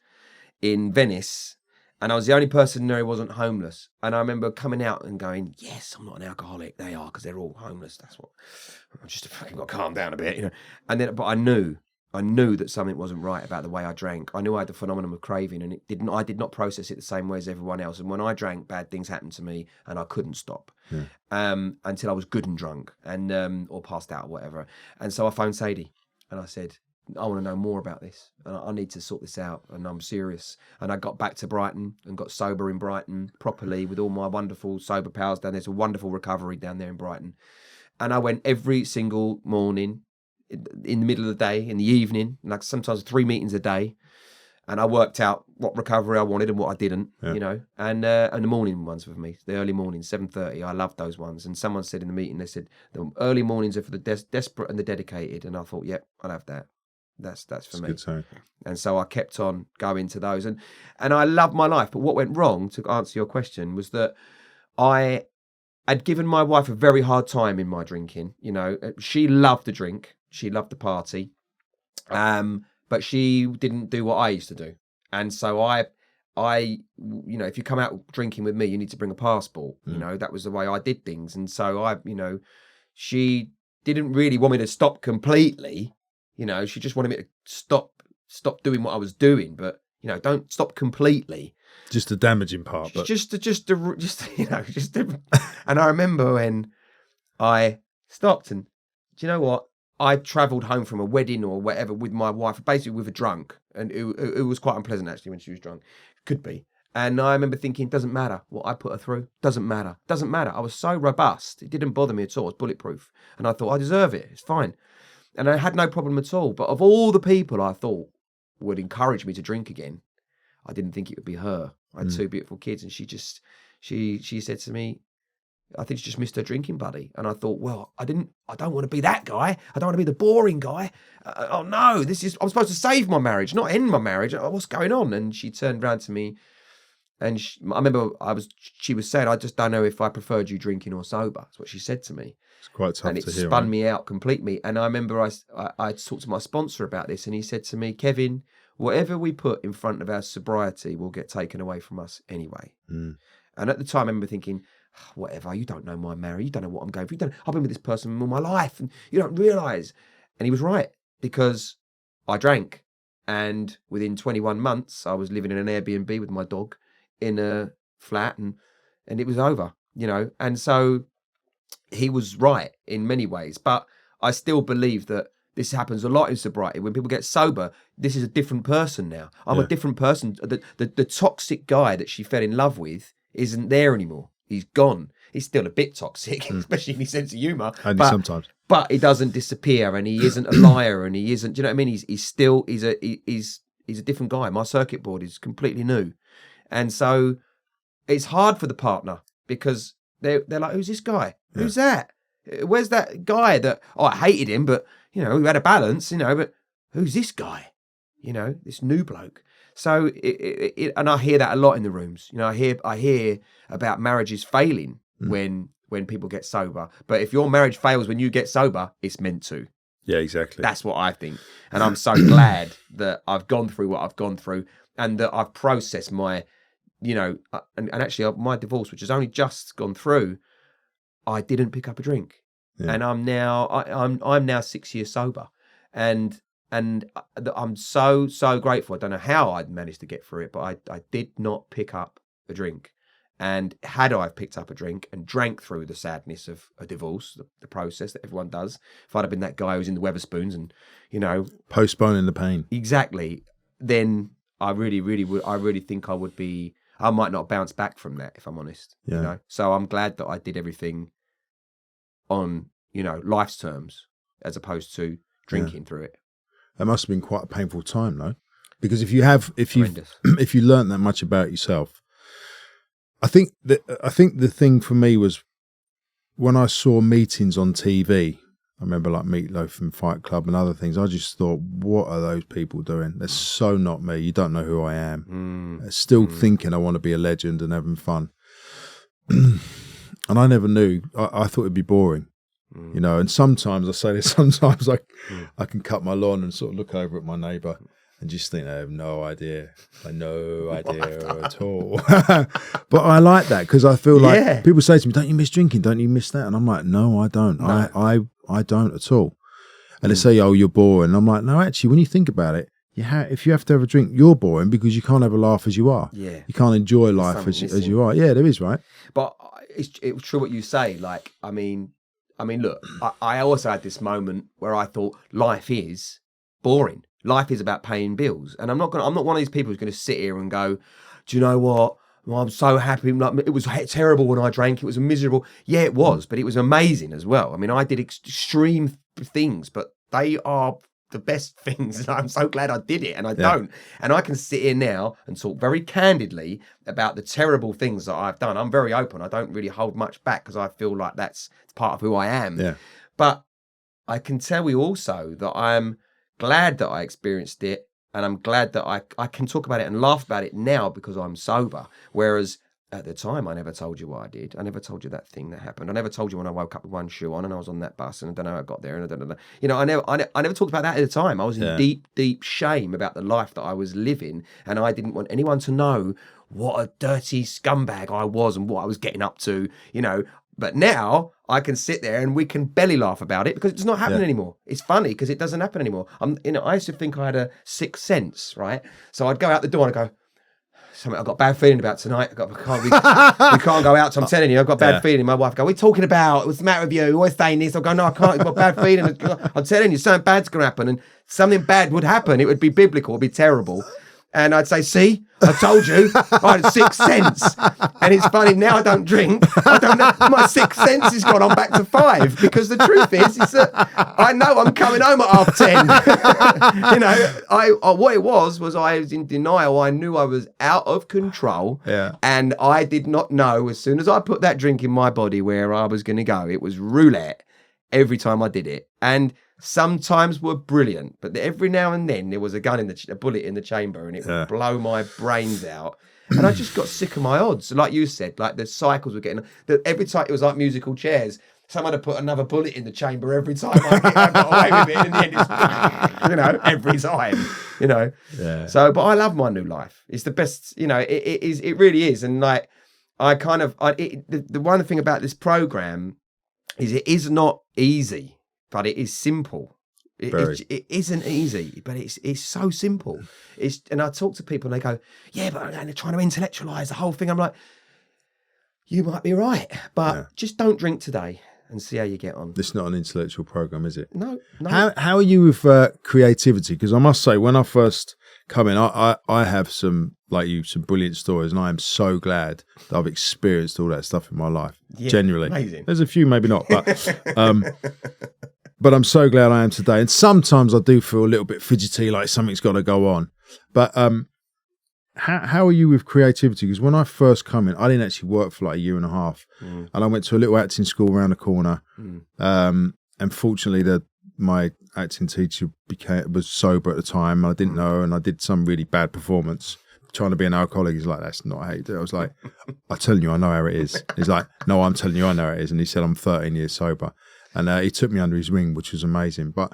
in Venice, and I was the only person there who wasn't homeless. And I remember coming out and going, "Yes, I'm not an alcoholic. They are, because they're all homeless. That's what. I just fucking got to calm down a bit, And then, but I knew that something wasn't right about the way I drank. I knew I had the phenomenon of craving, and I did not process it the same way as everyone else. And when I drank, bad things happened to me, and I couldn't stop until I was good and drunk, and or passed out or whatever. And so I phoned Sadie, and I said, I want to know more about this, and I need to sort this out, and I'm serious. And I got back to Brighton and got sober in Brighton properly with all my wonderful sober pals down there. There's a wonderful recovery down there in Brighton. And I went every single morning, in the middle of the day, in the evening, like sometimes 3 meetings a day, and I worked out what recovery I wanted and what I didn't, and the morning ones with me, the early mornings, 7:30, I loved those ones. And someone said in the meeting, they said the early mornings are for the desperate and the dedicated, and I thought, yep, I'll have that. That's for me. Good. And so I kept on going to those, and I loved my life. But what went wrong, to answer your question, was that I had given my wife a very hard time in my drinking. She loved the drink. She loved the party, but she didn't do what I used to do. And so I, if you come out drinking with me, you need to bring a passport. That was the way I did things. And so she didn't really want me to stop completely. She just wanted me to stop doing what I was doing, but don't stop completely. Just the damaging part, but And I remember when I stopped, and do you know what? I travelled home from a wedding or whatever with my wife, basically with a drunk, and it was quite unpleasant actually when she was drunk. Could be. And I remember thinking, doesn't matter what I put her through. Doesn't matter. I was so robust. It didn't bother me at all. I was bulletproof. And I thought, I deserve it. It's fine. And I had no problem at all. But of all the people I thought would encourage me to drink again, I didn't think it would be her. I had two beautiful kids, and she said to me, I think she just missed her drinking buddy. And I thought, well, I don't want to be that guy. I don't want to be the boring guy. Oh no, I'm supposed to save my marriage, not end my marriage. What's going on? And she turned around to me, and I remember she was saying, I just don't know if I preferred you drinking or sober. That's what she said to me. It's quite tough to hear. And it spun me out completely. And I remember I talked to my sponsor about this, and he said to me, Kevin, whatever we put in front of our sobriety will get taken away from us anyway. And at the time, I remember thinking, whatever, you don't know my marriage, you don't know what I'm going through, I've been with this person all my life, and you don't realise. And he was right, because I drank, and within 21 months I was living in an Airbnb with my dog in a flat, and it was over, and so he was right in many ways. But I still believe that this happens a lot in sobriety. When people get sober, this is a different person now. I'm a different person. The toxic guy that she fell in love with isn't there anymore. He's gone. He's still a bit toxic, especially in his sense of humour. Only sometimes. But he doesn't disappear, and he isn't a liar, and he isn't. Do you know what I mean? He's a different guy. My circuit board is completely new, and so it's hard for the partner, because they're like, who's this guy? Yeah. Who's that? Where's that guy that I hated him, but who had a balance, but who's this guy? This new bloke. So, and I hear that a lot in the rooms. I hear about marriages failing when people get sober. But if your marriage fails when you get sober, it's meant to. Yeah, exactly. That's what I think. And I'm so glad that I've gone through what I've gone through and that I've processed my, and actually my divorce, which has only just gone through, I didn't pick up a drink. Yeah. And I'm now 6 years sober. And I'm so grateful. I don't know how I'd managed to get through it, but I did not pick up a drink. And had I picked up a drink and drank through the sadness of a divorce, the process that everyone does, if I'd have been that guy who's in the Weatherspoons and, postponing the pain. Exactly. Then I really think I might not bounce back from that, if I'm honest. Yeah. So I'm glad that I did everything on, life's terms as opposed to drinking through it. That must have been quite a painful time, though. Because if you learned that much about yourself, I think the thing for me was when I saw meetings on TV. I remember like Meatloaf and Fight Club and other things. I just thought, what are those people doing? They're so not me. You don't know who I am. Still thinking I want to be a legend and having fun. And I never knew. I thought it'd be boring, And sometimes I say this. Sometimes I can cut my lawn and sort of look over at my neighbour. And just think, I have no idea. No idea at all. But I like that because I feel like people say to me, don't you miss drinking? Don't you miss that? And I'm like, no, I don't. No. I don't at all. And they say, oh, you're boring. And I'm like, no, actually, when you think about it, if you have to have a drink, you're boring because you can't have a laugh as you are. Yeah. You can't enjoy life as you are. Yeah, there is, right? But it's true what you say. Like, I mean, look, I also had this moment where I thought life is boring. Life is about paying bills, and I'm not one of these people who's going to sit here and go, "Do you know what? Well, I'm so happy. Like, it was terrible when I drank. It was miserable. Yeah, it was, but it was amazing as well. I mean, I did extreme things, but they are the best things, and I'm so glad I did it. And I don't. And I can sit here now and talk very candidly about the terrible things that I've done. I'm very open. I don't really hold much back because I feel like that's part of who I am. Yeah. But I can tell you also that I'm glad that I experienced it, and I'm glad that I can talk about it and laugh about it now because I'm sober. Whereas at the time, I never told you what I did. I never told you that thing that happened. I never told you when I woke up with one shoe on and I was on that bus and I don't know how I got there. And I never talked about that at the time. I was in deep shame about the life that I was living, and I didn't want anyone to know what a dirty scumbag I was and what I was getting up to. But now I can sit there and we can belly laugh about it because it's not happening anymore. It's funny because it doesn't happen anymore. I used to think I had a sixth sense, right? So I'd go out the door and I'd go, something I've got a bad feeling about tonight. We can't go out. So I'm telling you, I've got a bad feeling. My wife go, what are you talking about? What's the matter with you? You're always saying this. I'll go, no, I can't. I've got a bad feeling. I'm telling you, something bad's going to happen. And something bad would happen. It would be biblical. It would be terrible. And I'd say, see, I told you, I had a sixth sense. And it's funny, now I don't drink. I don't know, my sixth sense has gone on back to 5 because the truth is that I know I'm coming home at 10:30. What it was I was in denial. I knew I was out of control. Yeah. And I did not know as soon as I put that drink in my body where I was going to go. It was roulette every time I did it. And sometimes were brilliant, but every now and then there was a bullet in the chamber, and it would blow my brains out. And I just got sick of my odds. Like you said, like the cycles were getting. Every time it was like musical chairs. Someone had put another bullet in the chamber every time I got away with it. And in the end, it's every time. Yeah. So, but I love my new life. It's the best. It is. It really is. And like, the one thing about this program is it is not easy. But it is simple. It isn't easy, but it's so simple. And I talk to people and they go, yeah, but they're trying to intellectualize the whole thing. I'm like, you might be right, but just don't drink today and see how you get on. It's not an intellectual program, is it? No. How are you with creativity? Because I must say, when I first come in, I have some brilliant stories, and I am so glad that I've experienced all that stuff in my life. Yeah, genuinely. Amazing. There's a few, maybe not, but I'm so glad I am today. And sometimes I do feel a little bit fidgety, like something's got to go on. But how are you with creativity? Because when I first come in, I didn't actually work for like a year and a half. And I went to a little acting school around the corner. And fortunately, my acting teacher was sober at the time. I didn't know, and I did some really bad performance. Trying to be an alcoholic, he's like, that's not how you do it. I was like, I'm telling you, I know how it is. He's like, no, I'm telling you, I know how it is. And he said, I'm 13 years sober. And he took me under his wing, which was amazing. But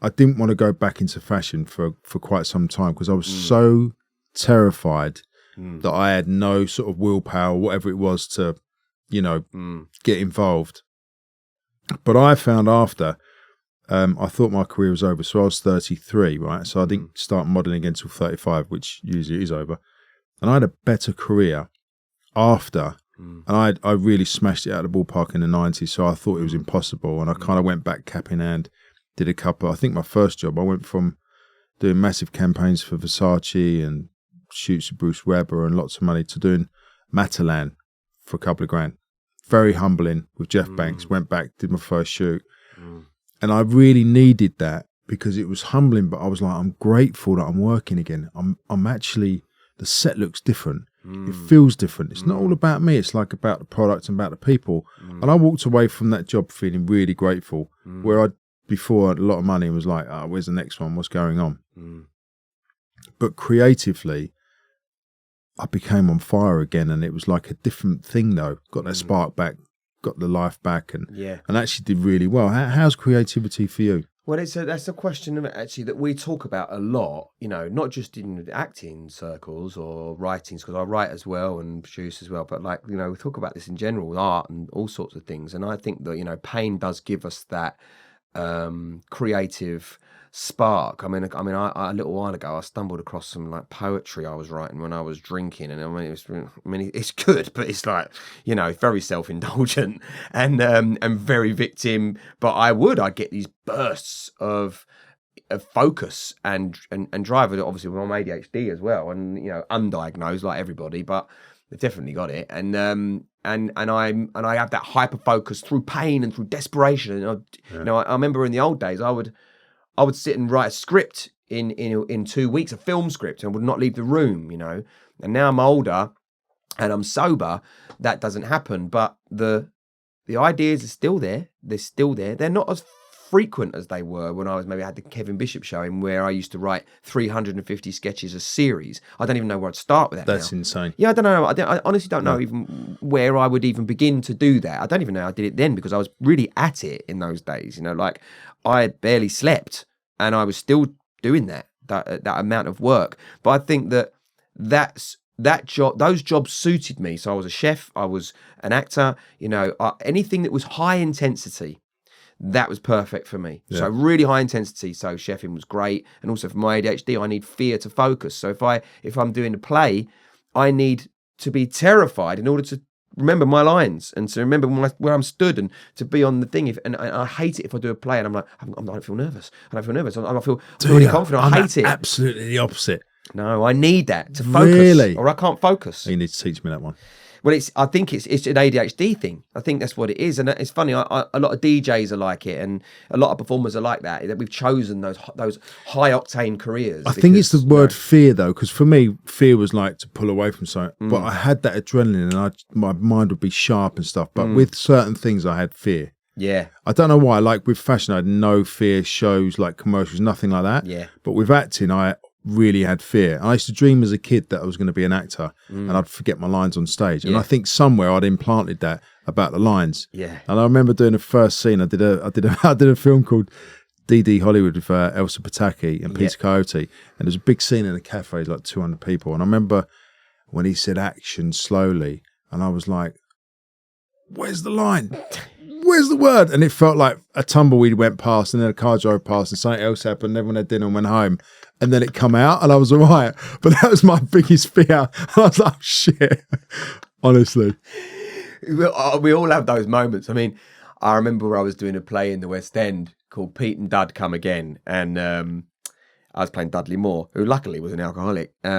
I didn't want to go back into fashion for quite some time because I was so terrified that I had no sort of willpower, whatever it was, to, get involved. But I found after, I thought my career was over. So I was 33, right? So I didn't start modelling again until 35, which usually is over. And I had a better career after. And I really smashed it out of the ballpark in the 90s. So I thought it was impossible. And I kind of went back cap in hand, did a couple. I think my first job, I went from doing massive campaigns for Versace and shoots with Bruce Weber and lots of money to doing Matalan for a couple of grand. Very humbling with Jeff Banks. Went back, did my first shoot. And I really needed that because it was humbling, but I was like, I'm grateful that I'm working again. I'm actually, the set looks different. It feels different. It's not all about me. It's like about the product and about the people. And I walked away from that job feeling really grateful, where I before had a lot of money and was like, oh, where's the next one? What's going on? But creatively, I became on fire again, and it was like a different thing though. Got that spark back, got the life back, and actually did really well. How's creativity for you? Well, that's a question actually that we talk about a lot, not just in acting circles or writings, because I write as well and produce as well, but we talk about this in general, with art and all sorts of things. And I think that, pain does give us that creative spark. I mean, a little while ago, I stumbled across some poetry I was writing when I was drinking, and it's good, but it's very self-indulgent and very victim. But I'd get these bursts of focus and drive. Obviously, I'm ADHD as well, and undiagnosed like everybody, but they've definitely got it. And I have that hyper focus through pain and through desperation. And I remember in the old days, I would sit and write a script in 2 weeks, a film script, and would not leave the room, And now I'm older and I'm sober, that doesn't happen. But the ideas are still there. They're still there. They're not as frequent as they were when I had the Kevin Bishop show, in where I used to write 350 sketches a series. I don't even know where I'd start with that. That's now. insane. Yeah, I don't know. I honestly don't know even where I would even begin to do that. I don't even know I did it then, because I was really at it in those days. I had barely slept, and I was still doing that amount of work. But I think that job, those jobs suited me. So I was a chef, I was an actor. Anything that was high intensity, that was perfect for me. Yeah. So really high intensity. So chefing was great, and also for my ADHD, I need fear to focus. So if I'm doing a play, I need to be terrified in order to remember my lines and to remember where I'm stood and to be on the thing. And I hate it if I do a play and I'm like, I don't feel nervous. I don't feel nervous. I feel really confident. I hate it. Absolutely the opposite. No, I need that to focus. Really? Or I can't focus. You need to teach me that one. Well, I think it's an ADHD thing. I think that's what it is. And it's funny, a lot of DJs are like it, and a lot of performers are like that we've chosen those high octane careers. I think it's the word fear, though, because for me, fear was like to pull away from something. But I had that adrenaline, and my mind would be sharp and stuff. But with certain things, I had fear. Yeah. I don't know why. Like with fashion, I had no fear, shows, like commercials, nothing like that. Yeah. But with acting, I really had fear. I used to dream as a kid that I was going to be an actor, and I'd forget my lines on stage. And I think somewhere I'd implanted that about the lines. Yeah. And I remember doing the first scene. I did a film called DD Hollywood with Elsa Pataki and Peter Coyote, and there's a big scene in a cafe, like 200 people. And I remember when he said action slowly, and I was like, "Where's the line? Where's the word?" And it felt like a tumbleweed went past, and then a car drove past, and something else happened, and everyone had dinner and went home. And then it come out, and I was all right. But that was my biggest fear. I was like, oh, shit. Honestly. We all have those moments. I mean, I remember I was doing a play in the West End called Pete and Dud Come Again. And I was playing Dudley Moore, who luckily was an alcoholic. So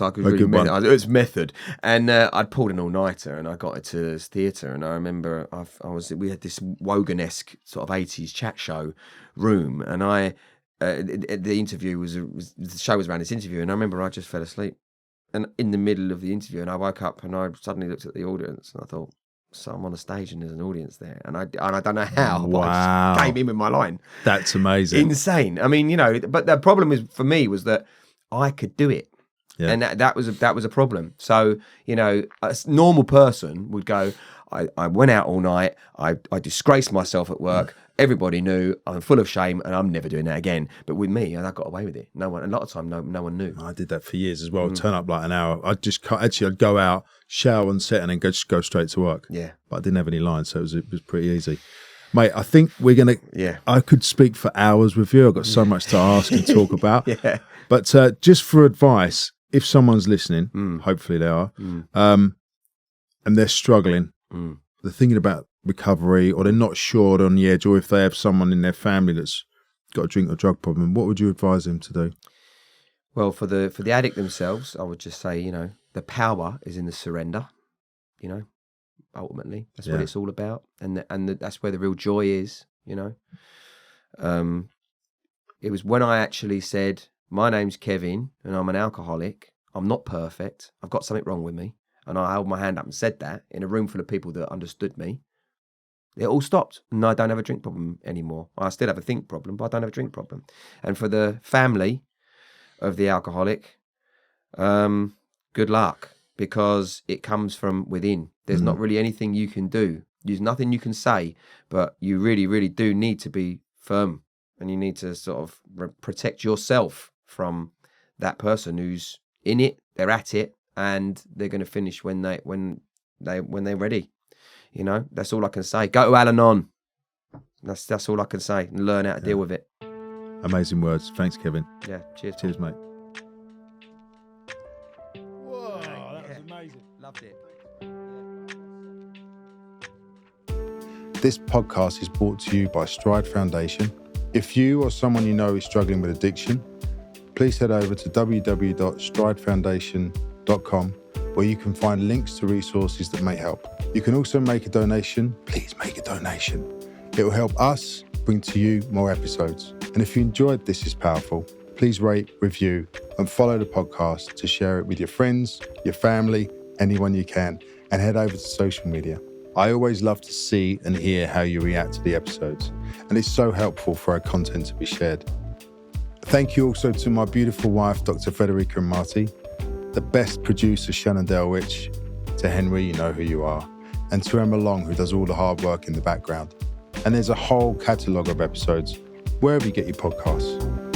I could really it was method. And I'd pulled an all-nighter, and I got into this theatre. And I remember we had this Wogan-esque sort of 80s chat show room. And the interview the show was around this interview, and I remember I just fell asleep, and in the middle of the interview, and I woke up and I suddenly looked at the audience and I thought, so I'm on a stage and there's an audience there, and I don't know how, but I just came in with my line. That's amazing. Insane. I mean, but the problem for me was that I could do it. Yeah. And that was a problem. So, you know, a normal person would go, I went out all night, I disgraced myself at work, everybody knew, I'm full of shame, and I'm never doing that again. But with me, I got away with it. No one, a lot of time, no one knew. I did that for years as well. Turn up like an hour. I'd go out, shower and set, and then go straight to work. Yeah. But I didn't have any lines, so it was pretty easy. Mate, I think we're going to... Yeah. I could speak for hours with you. I've got so much to ask and talk about. Yeah. But just for advice, if someone's listening, hopefully they are, and they're struggling, they're thinking about recovery, or they're not sure, they're on the edge, or if they have someone in their family that's got a drink or drug problem, what would you advise them to do? Well, for the addict themselves, I would just say, you know, the power is in the surrender, you know. Ultimately, that's what it's all about, and that's where the real joy is, you know. It was when I actually said, my name's Kevin and I'm an alcoholic, I'm not perfect, I've got something wrong with me, and I held my hand up and said that in a room full of people that understood me, it all stopped, and I don't have a drink problem anymore. I still have a think problem, but I don't have a drink problem. And for the family of the alcoholic, good luck, because it comes from within. There's not really anything you can do. There's nothing you can say, but you really, really do need to be firm, and you need to sort of protect yourself from that person who's in it, they're at it, and they're going to finish when they're ready. You know, that's all I can say. Go to Al-Anon. That's all I can say, and learn how to deal with it. Amazing words. Thanks, Kevin. Yeah, cheers. Cheers, mate. Whoa, that was amazing. Loved it. This podcast is brought to you by Stride Foundation. If you or someone you know is struggling with addiction, please head over to www.stridefoundation.com, where you can find links to resources that may help. You can also make a donation. Please make a donation. It will help us bring to you more episodes. And if you enjoyed This Is Powerful, please rate, review, and follow the podcast to share it with your friends, your family, anyone you can, and head over to social media. I always love to see and hear how you react to the episodes, and it's so helpful for our content to be shared. Thank you also to my beautiful wife, Dr. Federica and Marty, the best producer, Shannon Delwich, to Henry, you know who you are, and to Emma Long, who does all the hard work in the background. And there's a whole catalogue of episodes wherever you get your podcasts.